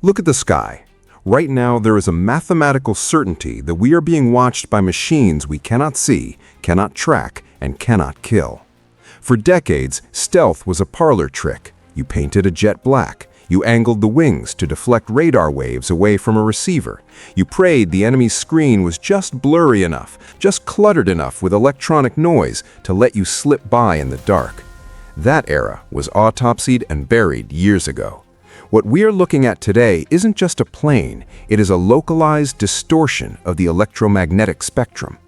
Look at the sky. Right now, there is a mathematical certainty that we are being watched by machines we cannot see, cannot track, and cannot kill. For decades, stealth was a parlor trick. You painted a jet black. You angled the wings to deflect radar waves away from a receiver. You prayed the enemy's screen was just blurry enough, just cluttered enough with electronic noise to let you slip by in the dark. That era was autopsied and buried years ago. What we are looking at today isn't just a plane, it is a localized distortion of the electromagnetic spectrum.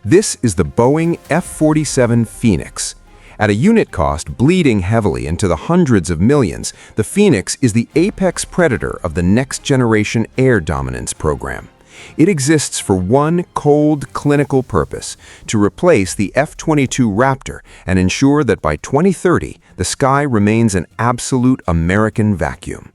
This is the Boeing F-47 Phoenix. At a unit cost bleeding heavily into the hundreds of millions, the Phoenix is the apex predator of the next-generation air dominance program. It exists for one cold, clinical purpose: to replace the F-22 Raptor and ensure that by 2030, the sky remains an absolute American vacuum.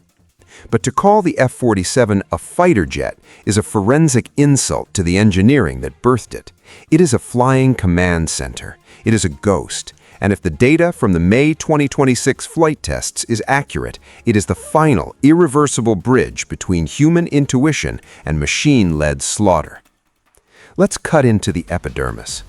But to call the F-47 a fighter jet is a forensic insult to the engineering that birthed it. It is a flying command center. It is a ghost. And if the data from the May 2026 flight tests is accurate, it is the final, irreversible bridge between human intuition and machine-led slaughter. Let's cut into the epidermis.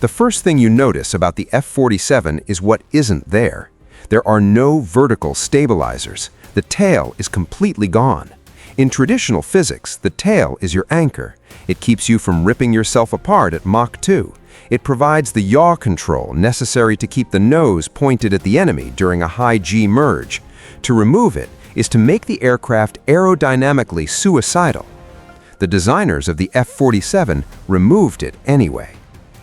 The first thing you notice about the F-47 is what isn't there. There are no vertical stabilizers. The tail is completely gone. In traditional physics, the tail is your anchor. It keeps you from ripping yourself apart at Mach 2. It provides the yaw control necessary to keep the nose pointed at the enemy during a high G merge. To remove it is to make the aircraft aerodynamically suicidal. The designers of the F-47 removed it anyway.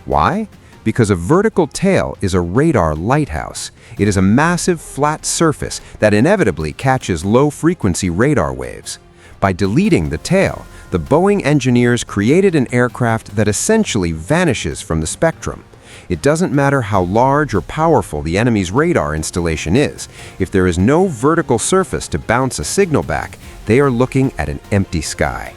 Why? Because a vertical tail is a radar lighthouse. It is a massive flat surface that inevitably catches low-frequency radar waves. By deleting the tail, the Boeing engineers created an aircraft that essentially vanishes from the spectrum. It doesn't matter how large or powerful the enemy's radar installation is. If there is no vertical surface to bounce a signal back, they are looking at an empty sky.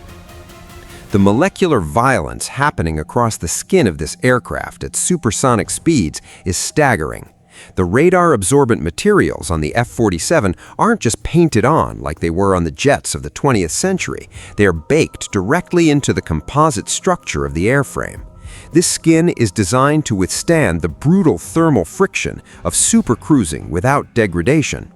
The molecular violence happening across the skin of this aircraft at supersonic speeds is staggering. The radar-absorbent materials on the F-47 aren't just painted on like they were on the jets of the 20th century. They are baked directly into the composite structure of the airframe. This skin is designed to withstand the brutal thermal friction of supercruising without degradation.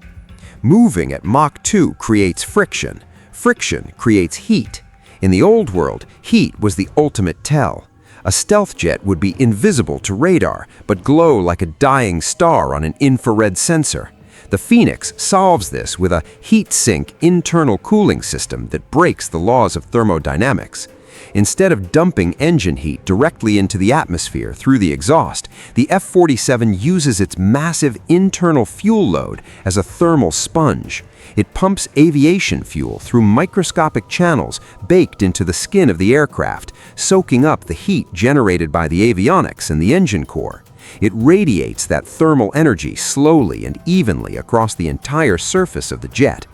Moving at Mach 2 creates friction. Friction creates heat. In the old world, heat was the ultimate tell. A stealth jet would be invisible to radar, but glow like a dying star on an infrared sensor. The Phoenix solves this with a heat-sink internal cooling system that breaks the laws of thermodynamics. Instead of dumping engine heat directly into the atmosphere through the exhaust, the F-47 uses its massive internal fuel load as a thermal sponge. It pumps aviation fuel through microscopic channels baked into the skin of the aircraft, soaking up the heat generated by the avionics and the engine core. It radiates that thermal energy slowly and evenly across the entire surface of the jet.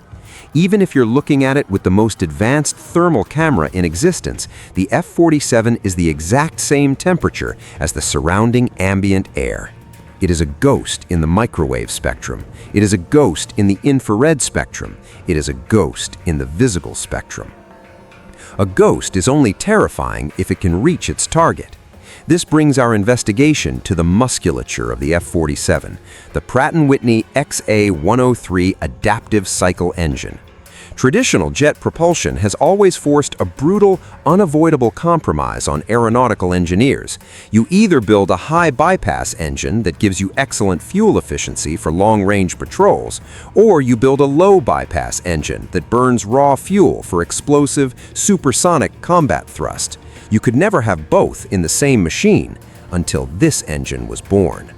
Even if you're looking at it with the most advanced thermal camera in existence, the F-47 is the exact same temperature as the surrounding ambient air. It is a ghost in the microwave spectrum. It is a ghost in the infrared spectrum. It is a ghost in the visible spectrum. A ghost is only terrifying if it can reach its target. This brings our investigation to the musculature of the F-47, the Pratt Whitney XA103 adaptive cycle engine. Traditional jet propulsion has always forced a brutal, unavoidable compromise on aeronautical engineers. You either build a high bypass engine that gives you excellent fuel efficiency for long-range patrols, or you build a low bypass engine that burns raw fuel for explosive, supersonic combat thrust. You could never have both in the same machine until this engine was born.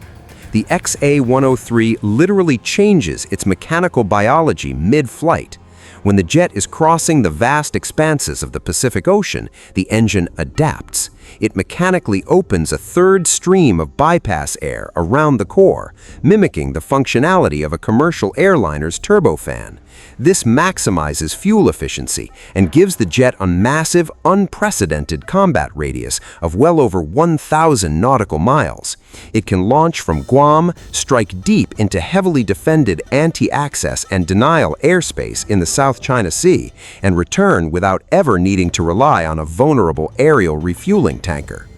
The XA103 literally changes its mechanical biology mid-flight. When the jet is crossing the vast expanses of the Pacific Ocean, the engine adapts. It mechanically opens a third stream of bypass air around the core, mimicking the functionality of a commercial airliner's turbofan. This maximizes fuel efficiency and gives the jet a massive, unprecedented combat radius of well over 1,000 nautical miles. It can launch from Guam, strike deep into heavily defended anti-access and denial airspace in the South China Sea, and return without ever needing to rely on a vulnerable aerial refueling tanker.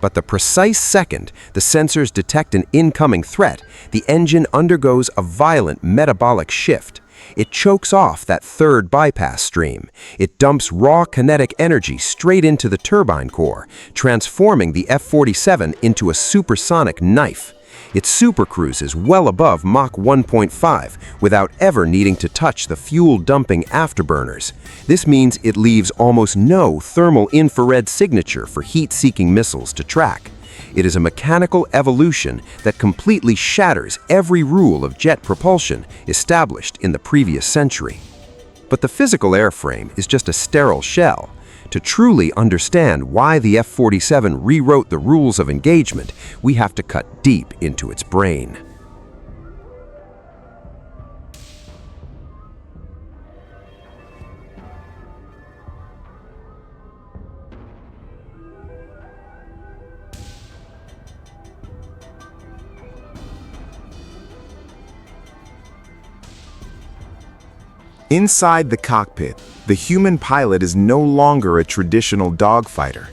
But the precise second the sensors detect an incoming threat, the engine undergoes a violent metabolic shift. It chokes off that third bypass stream. It dumps raw kinetic energy straight into the turbine core, transforming the F-47 into a supersonic knife. It supercruises well above Mach 1.5 without ever needing to touch the fuel-dumping afterburners. This means it leaves almost no thermal infrared signature for heat-seeking missiles to track. It is a mechanical evolution that completely shatters every rule of jet propulsion established in the previous century. But the physical airframe is just a sterile shell. To truly understand why the F-47 rewrote the rules of engagement, we have to cut deep into its brain. Inside the cockpit, the human pilot is no longer a traditional dogfighter.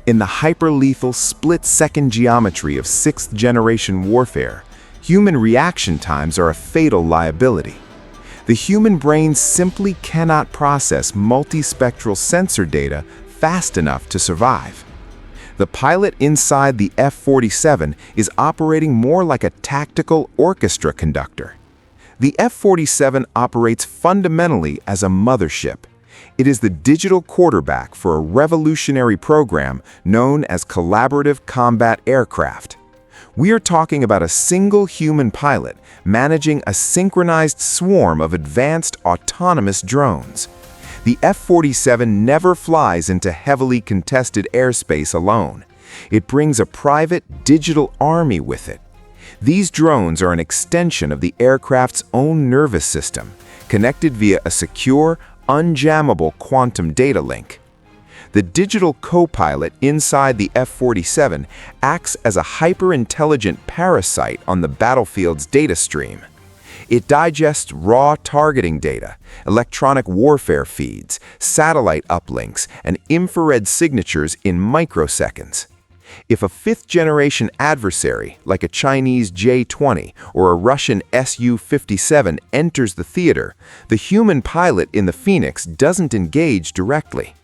In the hyper-lethal split-second geometry of sixth-generation warfare, human reaction times are a fatal liability. The human brain simply cannot process multispectral sensor data fast enough to survive. The pilot inside the F-47 is operating more like a tactical orchestra conductor. The F-47 operates fundamentally as a mothership. It is the digital quarterback for a revolutionary program known as collaborative combat aircraft. We are talking about a single human pilot managing a synchronized swarm of advanced autonomous drones. The F-47 never flies into heavily contested airspace alone. It brings a private digital army with it. These drones are an extension of the aircraft's own nervous system, connected via a secure, unjammable quantum data link. The digital co-pilot inside the F-47 acts as a hyper-intelligent parasite on the battlefield's data stream. It digests raw targeting data, electronic warfare feeds, satellite uplinks, and infrared signatures in microseconds. If a fifth-generation adversary, like a Chinese J-20 or a Russian Su-57, enters the theater, the human pilot in the Phoenix doesn't engage directly.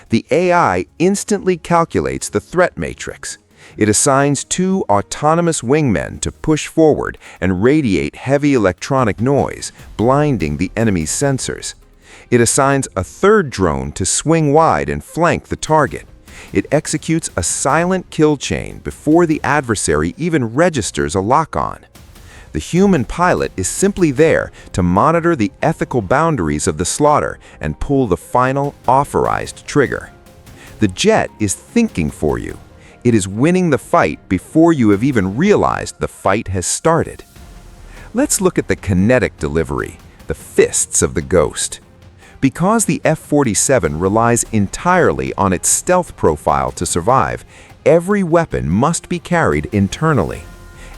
The AI instantly calculates the threat matrix. It assigns 2 autonomous wingmen to push forward and radiate heavy electronic noise, blinding the enemy's sensors. It assigns a 3rd drone to swing wide and flank the target. It executes a silent kill chain before the adversary even registers a lock-on. The human pilot is simply there to monitor the ethical boundaries of the slaughter and pull the final authorized trigger. The jet is thinking for you. It is winning the fight before you have even realized the fight has started. Let's look at the kinetic delivery, the fists of the ghost. Because the F-47 relies entirely on its stealth profile to survive, every weapon must be carried internally.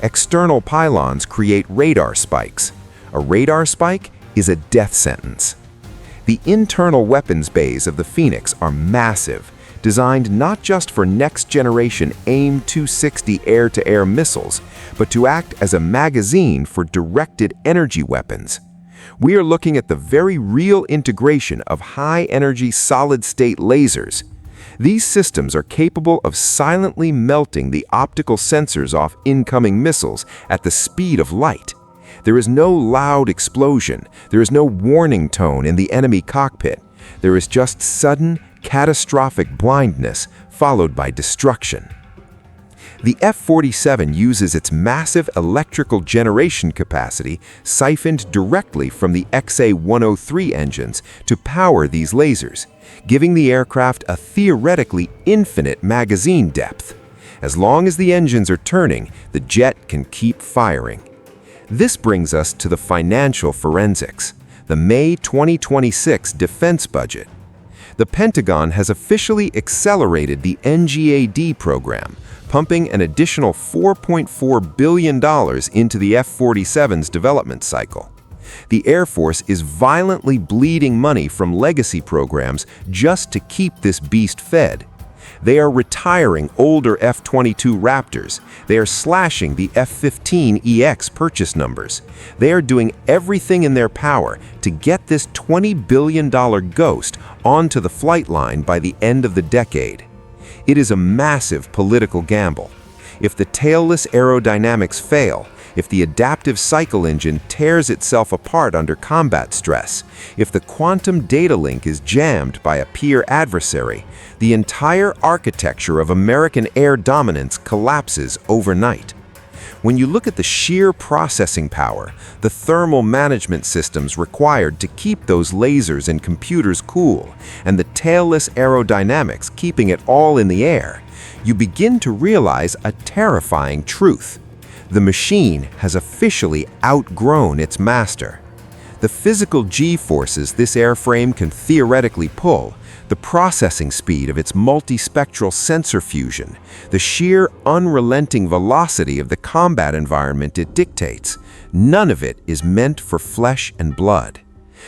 External pylons create radar spikes. A radar spike is a death sentence. The internal weapons bays of the Phoenix are massive, designed not just for next-generation AIM-260 air-to-air missiles, but to act as a magazine for directed energy weapons. We are looking at the very real integration of high-energy solid-state lasers. These systems are capable of silently melting the optical sensors off incoming missiles at the speed of light. There is no loud explosion. There is no warning tone in the enemy cockpit. There is just sudden, catastrophic blindness followed by destruction. The F-47 uses its massive electrical generation capacity siphoned directly from the XA103 engines to power these lasers, giving the aircraft a theoretically infinite magazine depth. As long as the engines are turning, the jet can keep firing. This brings us to the financial forensics, the May 2026 defense budget. The Pentagon has officially accelerated the NGAD program, pumping an additional $4.4 billion into the F-47's development cycle. The Air Force is violently bleeding money from legacy programs just to keep this beast fed. They are retiring older F-22 Raptors. They are slashing the F-15EX purchase numbers. They are doing everything in their power to get this $20 billion ghost onto the flight line by the end of the decade. It is a massive political gamble. If the tailless aerodynamics fail, if the adaptive cycle engine tears itself apart under combat stress, if the quantum data link is jammed by a peer adversary, the entire architecture of American air dominance collapses overnight. When you look at the sheer processing power, the thermal management systems required to keep those lasers and computers cool, and the tailless aerodynamics keeping it all in the air, you begin to realize a terrifying truth. The machine has officially outgrown its master. The physical G-forces this airframe can theoretically pull, the processing speed of its multispectral sensor fusion, the sheer unrelenting velocity of the combat environment it dictates, none of it is meant for flesh and blood.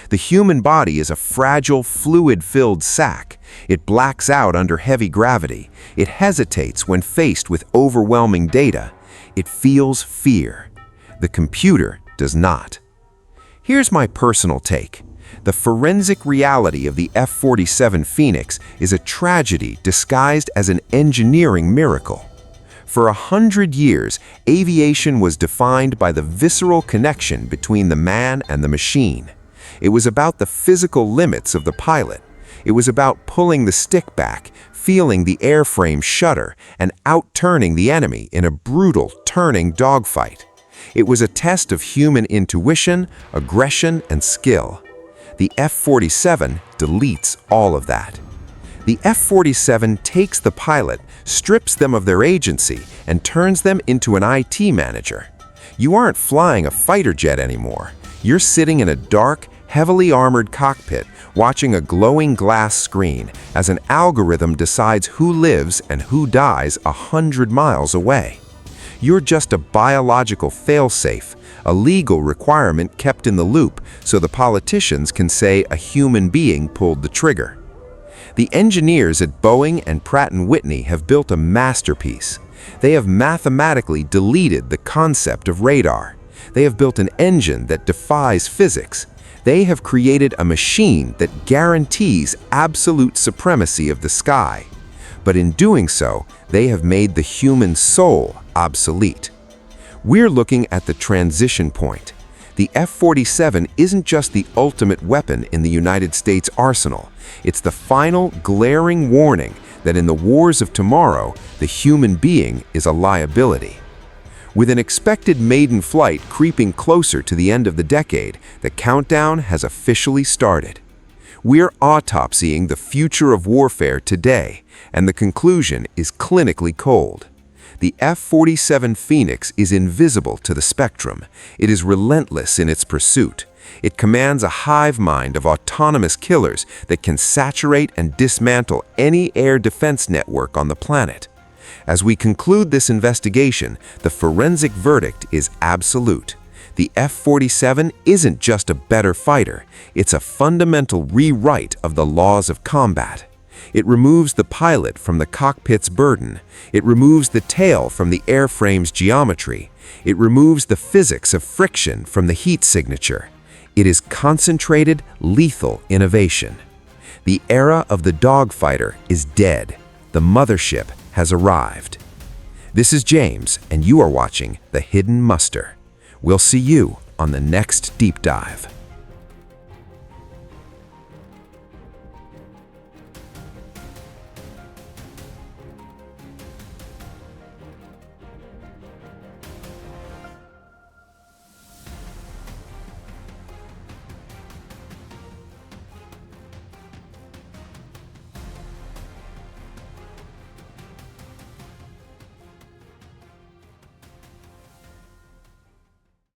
The human body is a fragile, fluid-filled sack. It blacks out under heavy gravity. It hesitates when faced with overwhelming data. It feels fear. The computer does not. Here's my personal take. The forensic reality of the F-47 Phoenix is a tragedy disguised as an engineering miracle. For 100 years, aviation was defined by the visceral connection between the man and the machine. It was about the physical limits of the pilot. It was about pulling the stick back, feeling the airframe shudder, and out-turning the enemy in a brutal, turning dogfight. It was a test of human intuition, aggression, and skill. The F-47 deletes all of that. The F-47 takes the pilot, strips them of their agency, and turns them into an IT manager. You aren't flying a fighter jet anymore. You're sitting in a dark, heavily armored cockpit, watching a glowing glass screen as an algorithm decides who lives and who dies 100 miles away. You're just a biological failsafe, a legal requirement kept in the loop so the politicians can say a human being pulled the trigger. The engineers at Boeing and Pratt Whitney have built a masterpiece. They have mathematically deleted the concept of radar. They have built an engine that defies physics. They have created a machine that guarantees absolute supremacy of the sky. But in doing so, they have made the human soul obsolete. We're looking at the transition point. The F-47 isn't just the ultimate weapon in the United States arsenal. It's the final, glaring warning that in the wars of tomorrow, the human being is a liability. With an expected maiden flight creeping closer to the end of the decade, the countdown has officially started. We're autopsying the future of warfare today, and the conclusion is clinically cold. The F-47 Phoenix is invisible to the spectrum. It is relentless in its pursuit. It commands a hive mind of autonomous killers that can saturate and dismantle any air defense network on the planet. As we conclude this investigation, the forensic verdict is absolute. The F-47 isn't just a better fighter, it's a fundamental rewrite of the laws of combat. It removes the pilot from the cockpit's burden. It removes the tail from the airframe's geometry. It removes the physics of friction from the heat signature. It is concentrated, lethal innovation. The era of the dogfighter is dead. The mothership has arrived. This is James, and you are watching The Hidden Muster. We'll see you on the next deep dive.